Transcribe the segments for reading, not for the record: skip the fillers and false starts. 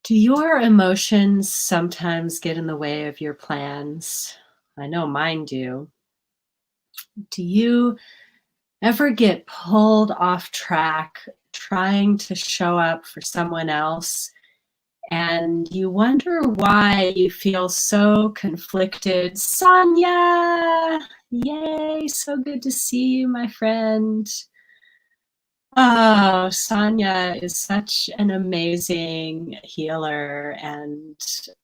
Do your emotions sometimes get in the way of your plans? I know mine do. Do you ever get pulled off track trying to show up for someone else and you wonder why you feel so conflicted? Sonia! Yay, so good to see you, my friend. Oh, Sonia is such an amazing healer and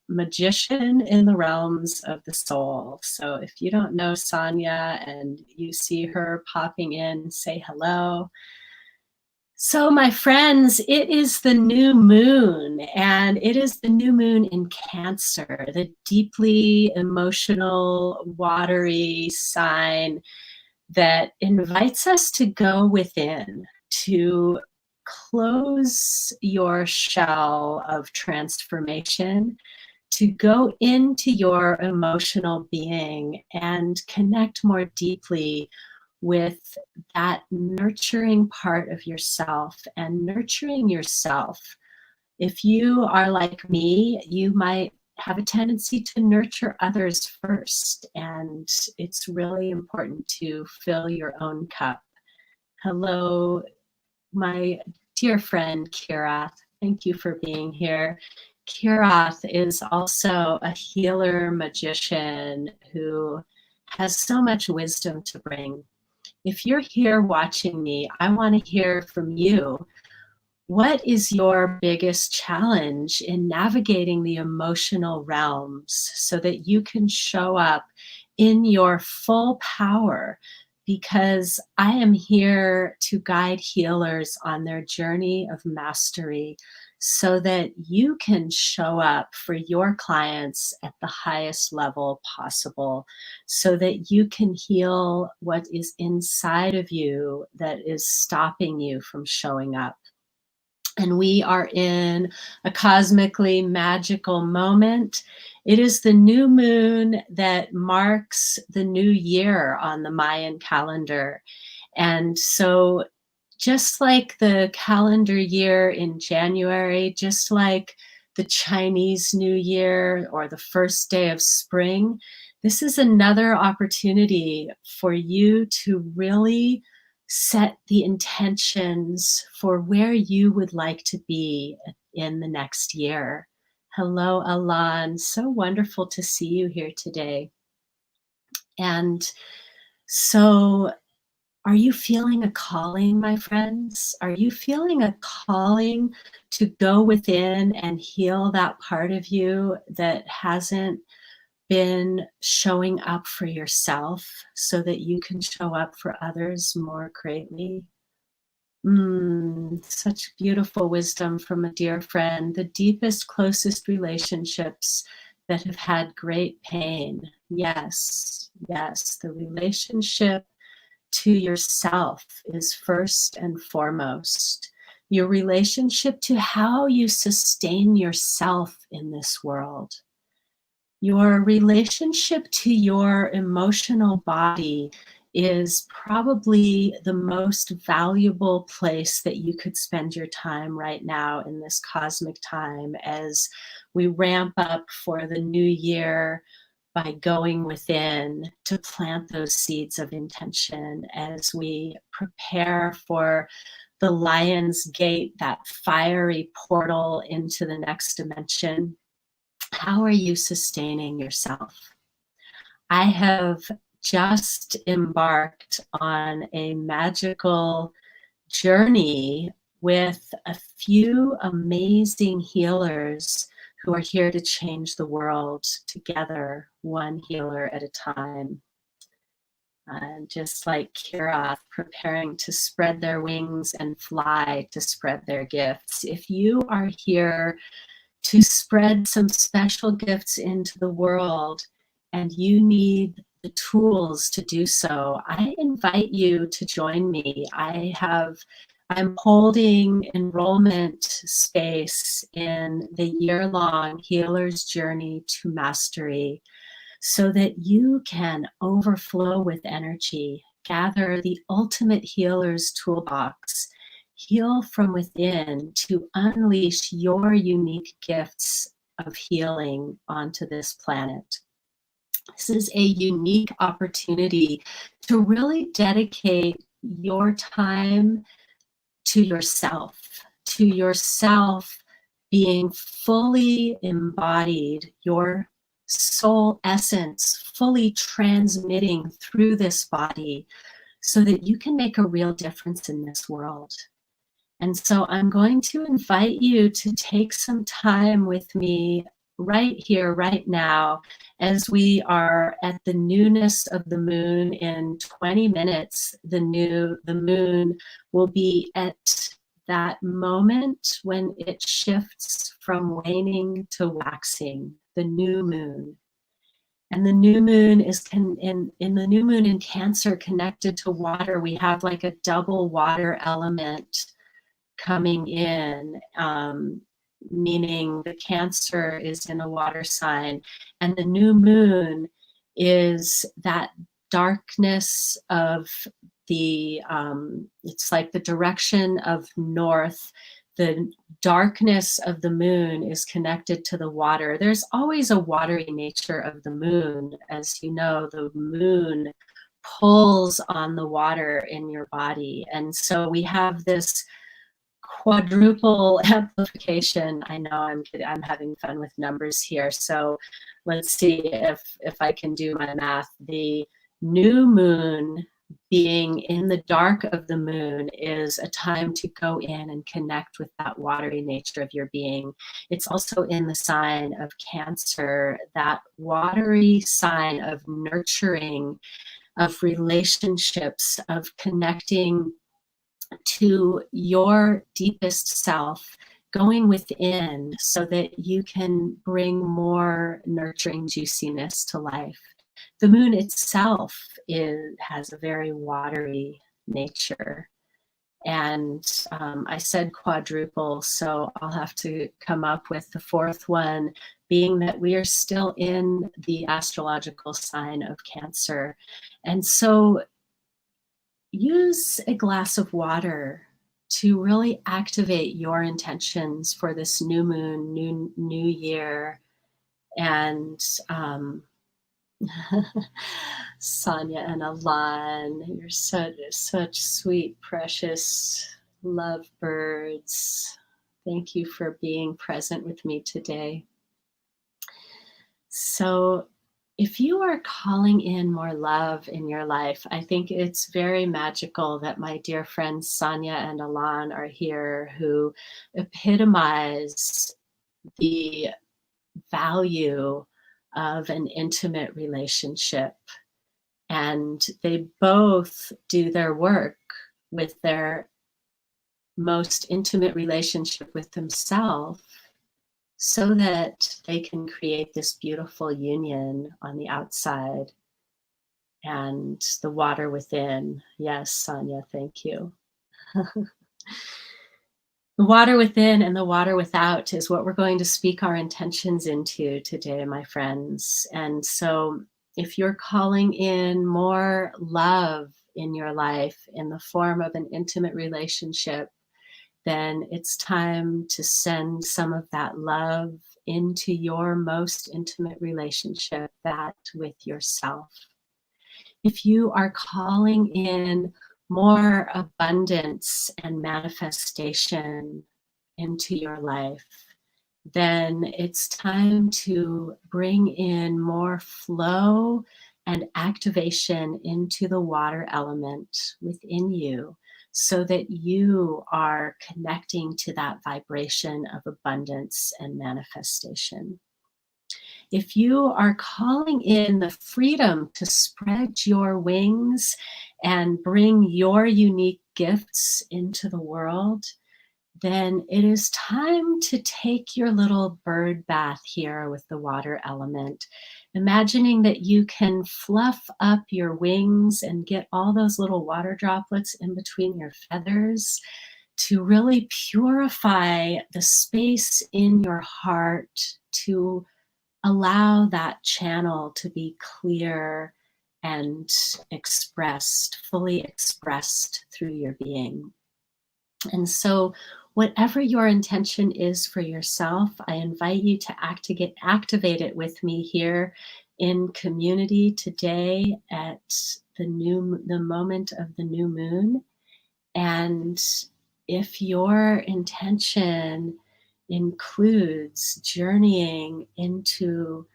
magician in the realms of the soul. So if you don't know Sonia and you see her popping in, say hello. So, my friends, it is the new moon, and it is the new moon in Cancer, the deeply emotional, watery sign that invites us to go within, to close your shell of transformation, to go into your emotional being and connect more deeply with that nurturing part of yourself and nurturing yourself. If you are like me, you might have a tendency to nurture others first, and it's really important to fill your own cup. Hello, my dear friend Kirath. Thank you for being here. Kirath is also a healer magician who has so much wisdom to bring. If you're here watching me, I want to hear from you. What is your biggest challenge in navigating the emotional realms so that you can show up in your full power? Because I am here to guide healers on their journey of mastery so that you can show up for your clients at the highest level possible, so that you can heal what is inside of you that is stopping you from showing up. And we are in a cosmically magical moment. It is the new moon that marks the new year on the Mayan calendar. And so, just like the calendar year in January, just like the Chinese New Year or the first day of spring, this is another opportunity for you to really set the intentions for where you would like to be in the next year. Hello, Alan. So wonderful to see you here today. And so, are you feeling a calling, my friends? Are you feeling a calling to go within and heal that part of you that hasn't been showing up for yourself so that you can show up for others more greatly? Such beautiful wisdom from a dear friend. The deepest, closest relationships that have had great pain. Yes, yes, the relationship to yourself is first and foremost. Your relationship to how you sustain yourself in this world. Your relationship to your emotional body is probably the most valuable place that you could spend your time right now in this cosmic time as we ramp up for the new year by going within to plant those seeds of intention as we prepare for the Lion's Gate, that fiery portal into the next dimension. How are you sustaining yourself? I have just embarked on a magical journey with a few amazing healers who are here to change the world together, one healer at a time. Just like Kirath preparing to spread their wings and fly to spread their gifts. If you are here to spread some special gifts into the world and you need the tools to do so, I invite you to join me. I'm holding enrollment space in the year-long Healer's Journey to Mastery so that you can overflow with energy, gather the ultimate healer's toolbox, heal from within to unleash your unique gifts of healing onto this planet. This is a unique opportunity to really dedicate your time to yourself being fully embodied, your soul essence fully transmitting through this body so that you can make a real difference in this world. And so I'm going to invite you to take some time with me right here, right now, as we are at the newness of the moon. In 20 minutes, the moon will be at that moment when it shifts from waning to waxing, the new moon. And the new moon is in the new moon in Cancer, connected to water. We have like a double water element coming in, meaning the Cancer is in a water sign, and the new moon is that darkness of the, it's like the direction of north. The darkness of the moon is connected to the water. There's always a watery nature of the moon. As you know, the moon pulls on the water in your body. And so we have this quadruple amplification. I know I'm having fun with numbers here. So let's see if I can do my math. The new moon being in the dark of the moon is a time to go in and connect with that watery nature of your being. It's also in the sign of Cancer, that watery sign of nurturing, of relationships, of connecting to your deepest self, going within so that you can bring more nurturing juiciness to life. The moon itself has a very watery nature. And I said quadruple, so I'll have to come up with the fourth one, being that we are still in the astrological sign of Cancer. And so use a glass of water to really activate your intentions for this new moon, new year. And Sonia and Alan, you're such sweet, precious lovebirds. Thank you for being present with me today. So if you are calling in more love in your life, I think it's very magical that my dear friends Sonia and Alan are here, who epitomize the value of an intimate relationship. And they both do their work with their most intimate relationship with themselves, so that they can create this beautiful union on the outside and the water within. Yes, Sonia, thank you. The water within and the water without is what we're going to speak our intentions into today, my friends. And so if you're calling in more love in your life in the form of an intimate relationship, then it's time to send some of that love into your most intimate relationship, that with yourself. If you are calling in more abundance and manifestation into your life, then it's time to bring in more flow and activation into the water element within you, so that you are connecting to that vibration of abundance and manifestation. If you are calling in the freedom to spread your wings and bring your unique gifts into the world, then it is time to take your little bird bath here with the water element, imagining that you can fluff up your wings and get all those little water droplets in between your feathers to really purify the space in your heart, to allow that channel to be clear and expressed, fully expressed through your being. And so, whatever your intention is for yourself, I invite you to activate it with me here in community today at the moment of the new moon. And if your intention includes journeying into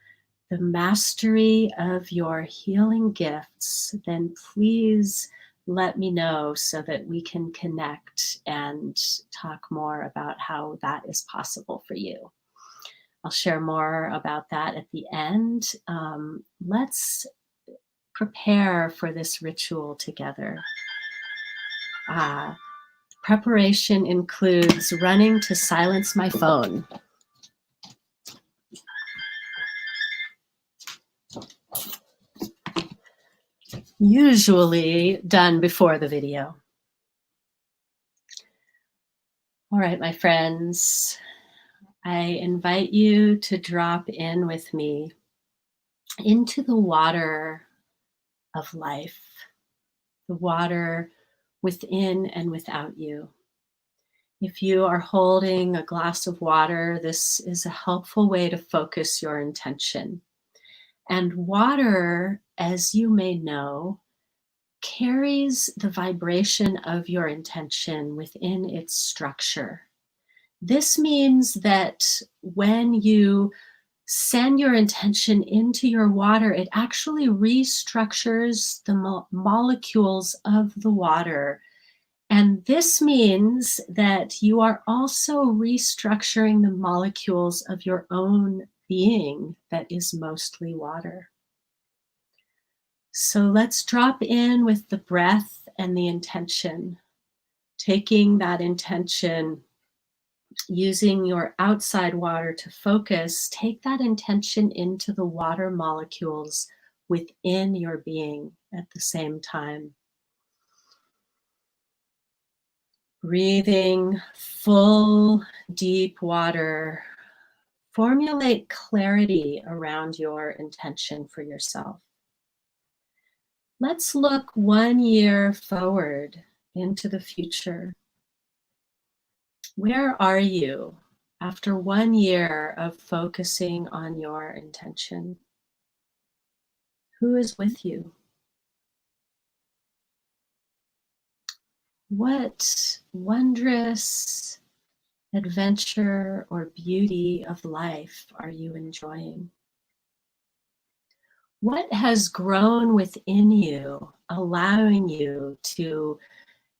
the mastery of your healing gifts, then please let me know so that we can connect and talk more about how that is possible for you. I'll share more about that at the end. Let's prepare for this ritual together. Preparation includes running to silence my phone. Usually done before the video. All right, my friends, I invite you to drop in with me into the water of life, the water within and without you. If you are holding a glass of water, this is a helpful way to focus your intention. And water, as you may know, carries the vibration of your intention within its structure. This means that when you send your intention into your water, it actually restructures the molecules of the water. And this means that you are also restructuring the molecules of your own being that is mostly water. So let's drop in with the breath and the intention, taking that intention, using your outside water to focus, take that intention into the water molecules within your being at the same time. Breathing full, deep water, formulate clarity around your intention for yourself. Let's look 1 year forward into the future. Where are you after 1 year of focusing on your intention? Who is with you? What wondrous adventure or beauty of life are you enjoying? What has grown within you, allowing you to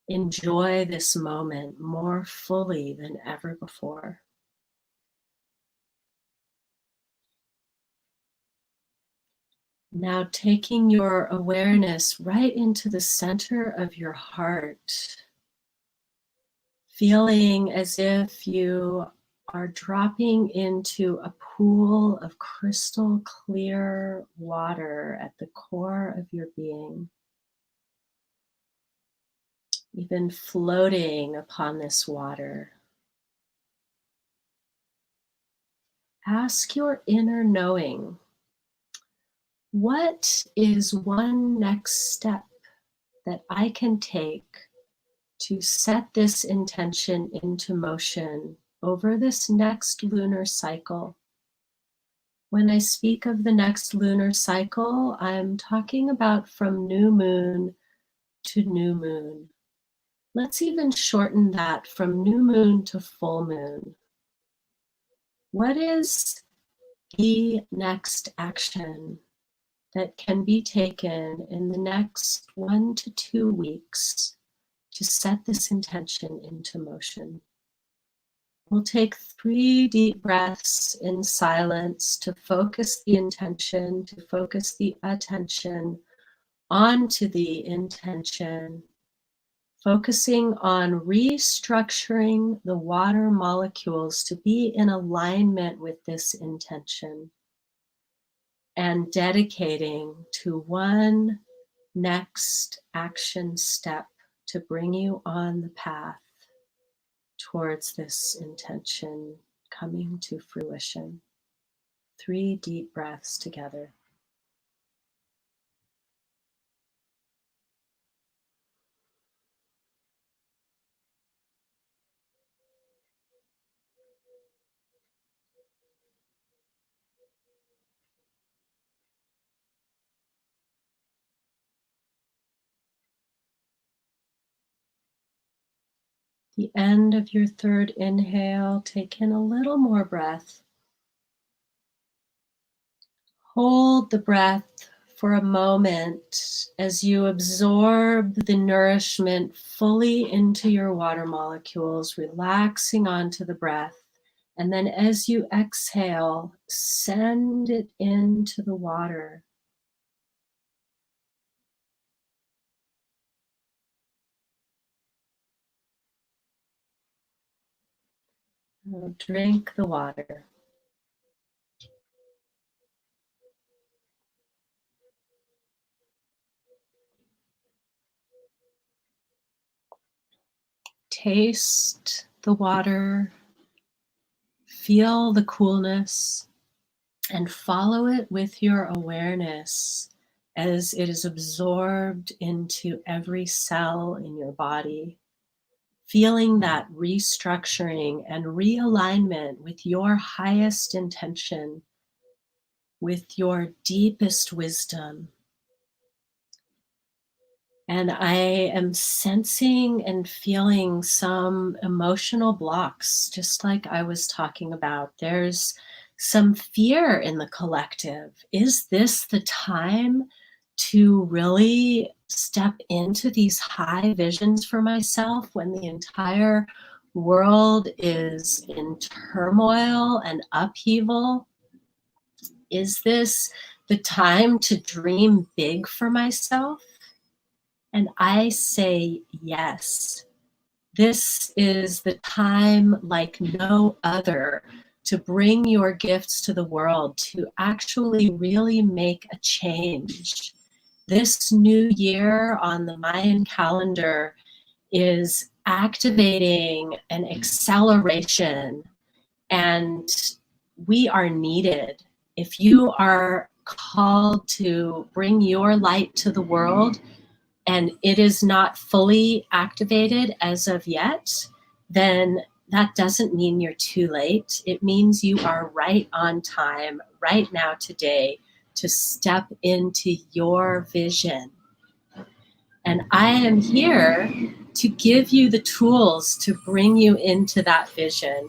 enjoy this moment more fully than ever before? Now taking your awareness right into the center of your heart, feeling as if you are dropping into a pool of crystal clear water at the core of your being, even floating upon this water. Ask your inner knowing, what is one next step that I can take to set this intention into motion over this next lunar cycle? When I speak of the next lunar cycle, I'm talking about from new moon to new moon. Let's even shorten that from new moon to full moon. What is the next action that can be taken in the next 1 to 2 weeks to set this intention into motion? We'll take 3 deep breaths in silence to focus the intention, to focus the attention onto the intention, focusing on restructuring the water molecules to be in alignment with this intention, and dedicating to one next action step to bring you on the path towards this intention coming to fruition. 3 deep breaths together. The end of your third inhale, take in a little more breath. Hold the breath for a moment as you absorb the nourishment fully into your water molecules, relaxing onto the breath. And then as you exhale, send it into the water. Drink the water. Taste the water, feel the coolness, and follow it with your awareness as it is absorbed into every cell in your body, feeling that restructuring and realignment with your highest intention, with your deepest wisdom. And I am sensing and feeling some emotional blocks, just like I was talking about. There's some fear in the collective. Is this the time to really step into these high visions for myself when the entire world is in turmoil and upheaval? Is this the time to dream big for myself? And I say yes. This is the time like no other to bring your gifts to the world, to actually really make a change. This new year on the Mayan calendar is activating an acceleration, and we are needed. If you are called to bring your light to the world, and it is not fully activated as of yet, then that doesn't mean you're too late. It means you are right on time, right now, today, to step into your vision. And I am here to give you the tools to bring you into that vision.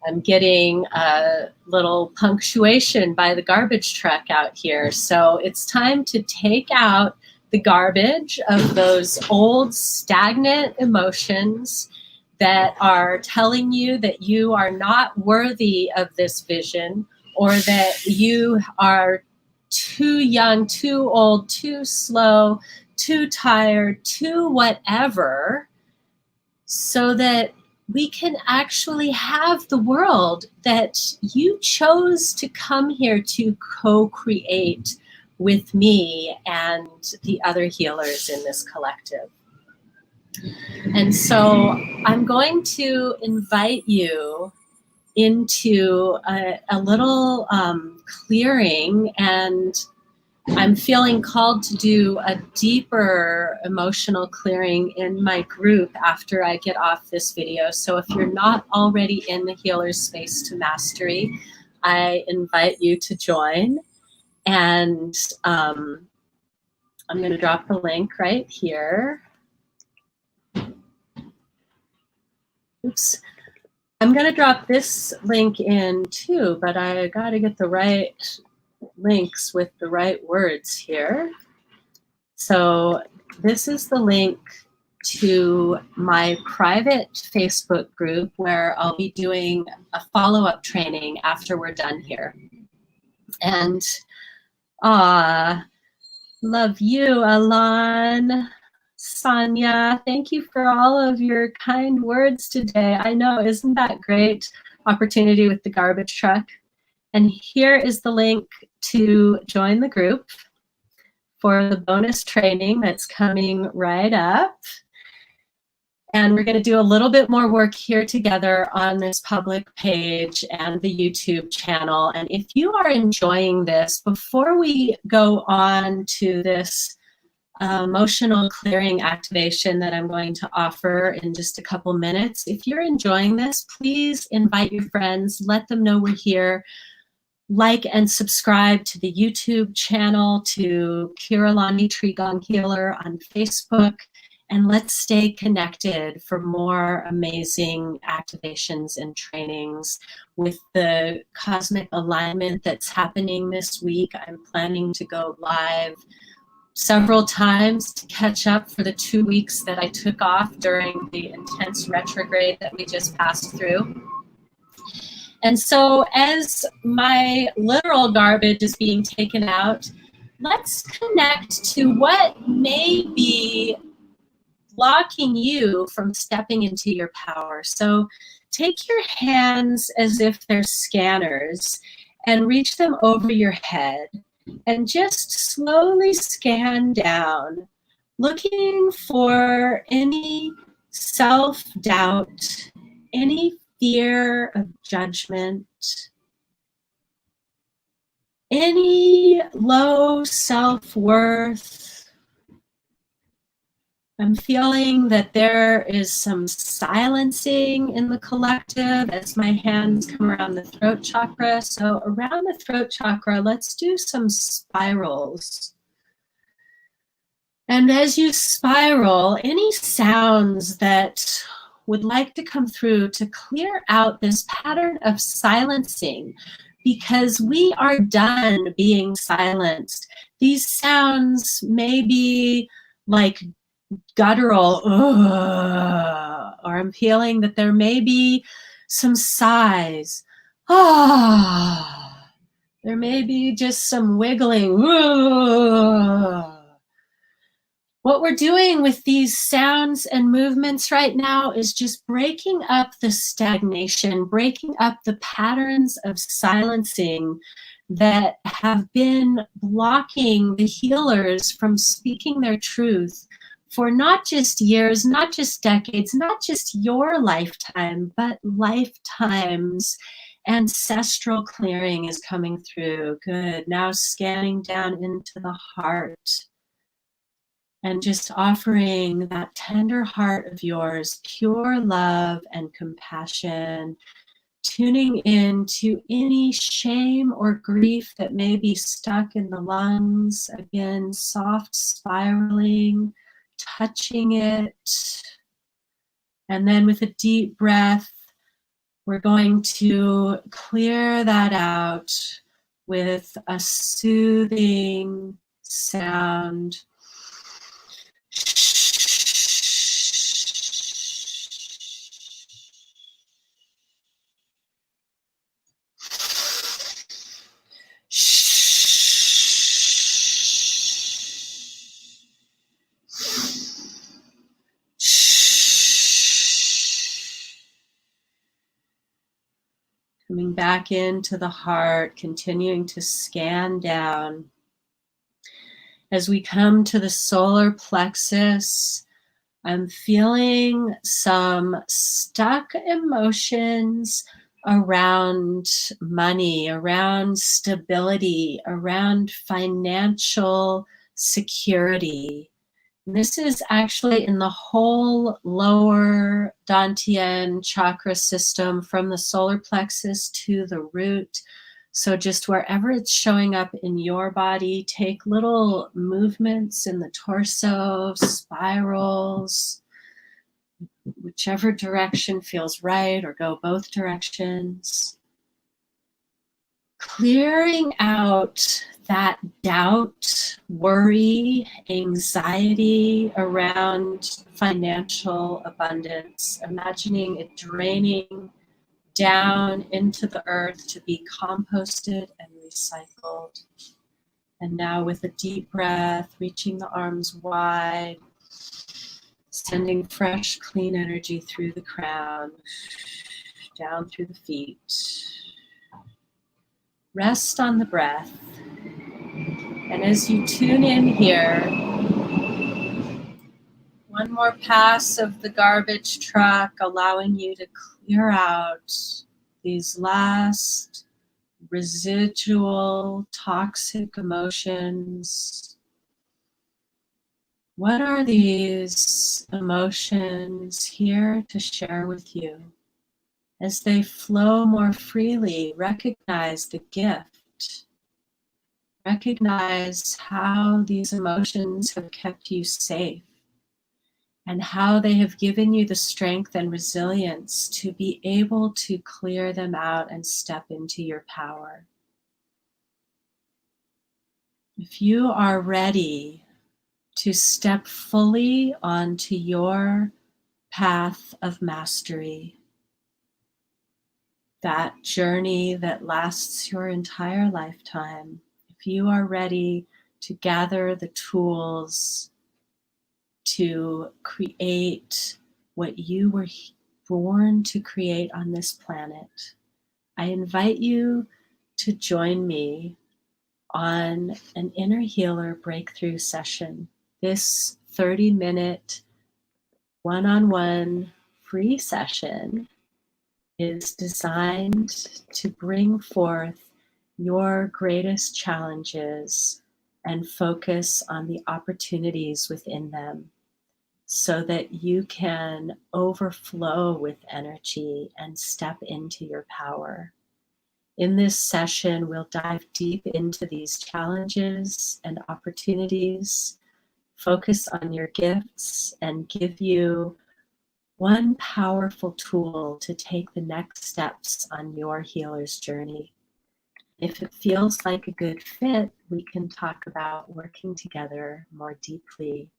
I'm getting a little punctuation by the garbage truck out here. So it's time to take out the garbage of those old stagnant emotions that are telling you that you are not worthy of this vision, or that you are too young, too old, too slow, too tired, too whatever, so that we can actually have the world that you chose to come here to co-create with me and the other healers in this collective. And so I'm going to invite you into a little clearing, and I'm feeling called to do a deeper emotional clearing in my group after I get off this video. So if you're not already in the Healer's Space to Mastery, I invite you to join. And I'm going to drop the link right here. Oops. I'm going to drop this link in too, but I got to get the right links with the right words here. So this is the link to my private Facebook group where I'll be doing a follow-up training after we're done here. And love you, Alan, Sonia. Thank you for all of your kind words today. I know, isn't that great opportunity with the garbage truck? And here is the link to join the group for the bonus training that's coming right up. And we're going to do a little bit more work here together on this public page and the YouTube channel. And if you are enjoying this, before we go on to this emotional clearing activation that I'm going to offer in just a couple minutes, if you're enjoying this, please invite your friends, let them know we're here. Like and subscribe to the YouTube channel, to Kiralani Trigong Healer on Facebook, And let's stay connected for more amazing activations and trainings with the cosmic alignment that's happening this week. I'm planning to go live several times to catch up for the 2 weeks that I took off during the intense retrograde that we just passed through. And so as my literal garbage is being taken out, let's connect to what may be blocking you from stepping into your power. So take your hands as if they're scanners and reach them over your head and just slowly scan down, looking for any self-doubt, any fear of judgment, any low self-worth. I'm feeling that there is some silencing in the collective as my hands come around the throat chakra. So around the throat chakra, let's do some spirals. And as you spiral, any sounds that would like to come through to clear out this pattern of silencing, because we are done being silenced. These sounds may be like guttural, or I'm feeling that there may be some sighs. There may be just some wiggling. What we're doing with these sounds and movements right now is just breaking up the stagnation, breaking up the patterns of silencing that have been blocking the healers from speaking their truth for not just years, not just decades, not just your lifetime, but lifetimes. Ancestral clearing is coming through. Good. Now scanning down into the heart. And just offering that tender heart of yours, pure love and compassion, tuning in to any shame or grief that may be stuck in the lungs. Again, soft spiraling, touching it. And then with a deep breath, we're going to clear that out with a soothing sound. Coming back into the heart, continuing to scan down. As we come to the solar plexus, I'm feeling some stuck emotions around money, around stability, around financial security. This is actually in the whole lower Dantian chakra system from the solar plexus to the root. So just wherever it's showing up in your body, take little movements in the torso, spirals, whichever direction feels right, or go both directions. Clearing out that doubt, worry, anxiety around financial abundance, imagining it draining down into the earth to be composted and recycled. And now with a deep breath, reaching the arms wide, sending fresh, clean energy through the crown, down through the feet. Rest on the breath. And as you tune in here, one more pass of the garbage truck, allowing you to clear out these last residual toxic emotions. What are these emotions here to share with you? As they flow more freely, recognize the gift. Recognize how these emotions have kept you safe and how they have given you the strength and resilience to be able to clear them out and step into your power. If you are ready to step fully onto your path of mastery, that journey that lasts your entire lifetime, if you are ready to gather the tools to create what you were born to create on this planet, I invite you to join me on an inner healer breakthrough session. This 30-minute one-on-one free session is designed to bring forth your greatest challenges and focus on the opportunities within them so that you can overflow with energy and step into your power. In this session, we'll dive deep into these challenges and opportunities, focus on your gifts, and give you one powerful tool to take the next steps on your healer's journey. If it feels like a good fit, we can talk about working together more deeply.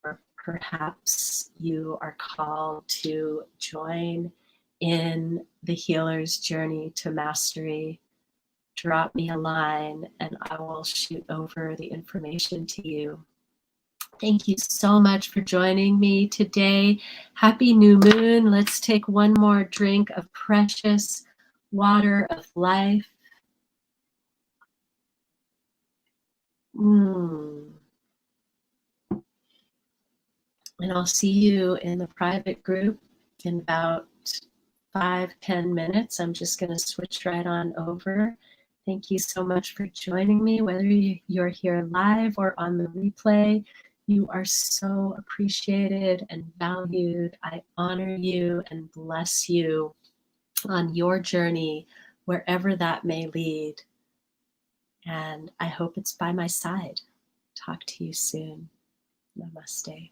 Or perhaps you are called to join in the healer's journey to mastery. Drop me a line and I will shoot over the information to you. Thank you so much for joining me today. Happy new moon. Let's take one more drink of precious water of life. And I'll see you in the private group in about 5-10 minutes. I'm just going to switch right on over. Thank you so much for joining me, whether you're here live or on the replay. You are so appreciated and valued. I honor you and bless you on your journey, wherever that may lead. And I hope it's by my side. Talk to you soon. Namaste.